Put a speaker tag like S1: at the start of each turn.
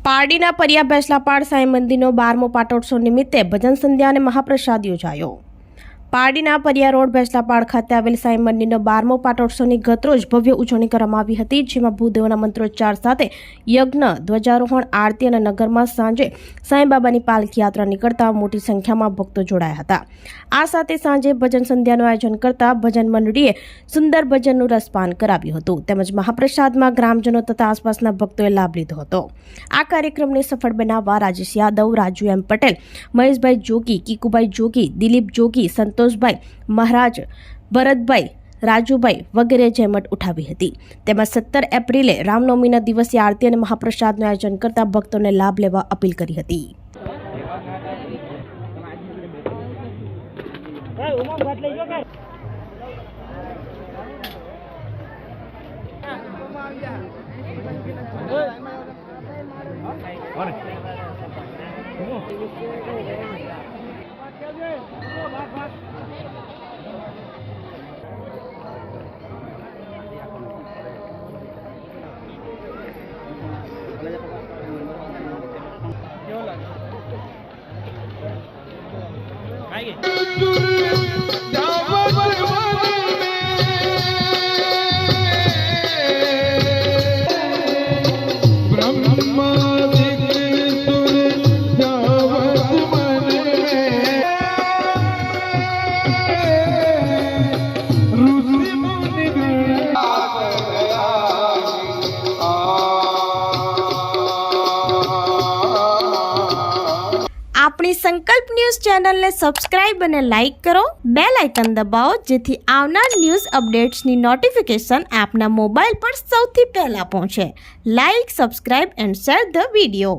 S1: પારડીના પરિયા બેસલાપાડ સાંઈ મંદિરનો 12મો પાટોત્સવ નિમિત્તે ભજન સંધ્યા અને મહાપ્રસાદ યોજાયો। પારડીના પરિયા રોડ બેસલાપાડ ખાતે આવેલ સાંઈ મંદિરનો 12મો પાટોત્સવની ગતરોજ ભવ્ય ઉજવણી કરવામાં આવી હતી, જેમાં ભૂદેવના મંત્રોચ્ચાર સાથે યજ્ઞ, ધ્વજારોહણ, આરતી અને નગરમાં સાંજે સાંઈ બાબાની પાલખી યાત્રા નીકળતા મોટી સંખ્યામાં ભક્તો જોડાયા હતા। આ સાથે સાંજે ભજન સંધ્યાનું આયોજન કરતા ભજન મંડળીએ સુંદર ભજનનું રસપાન કરાવ્યું હતું, તેમજ મહાપ્રસાદમાં ગ્રામજનો તથા આસપાસના ભક્તોએ લાભ લીધો હતો। આ કાર્યક્રમને સફળ બનાવવા રાજેશ યાદવ, રાજુ એમ પટેલ, મહેશભાઈ જોગી, કીકુભાઈ જોગી, દિલીપ જોગી, સંતોષભાઈ મહારાજ, ભરતભાઈ, રાજુભાઈ વગેરે જહેમત ઉઠાવી હતી। તેમજ 17 એપ્રિલે રામનવમીના દિવસે આરતી અને મહાપ્રસાદનું આયોજન કરતા ભક્તોને લાભ લેવા અપીલ કરી હતી। આપણી સંકલ્પ ન્યૂઝ ચેનલને સબસ્ક્રાઇબ અને લાઇક કરો, બેલ આઇકન દબાવો, જેથી આવનાર ન્યૂઝ અપડેટ્સની નોટિફિકેશન આપના મોબાઈલ પર સૌથી પહેલા પહોંચે। Like, subscribe and share the video.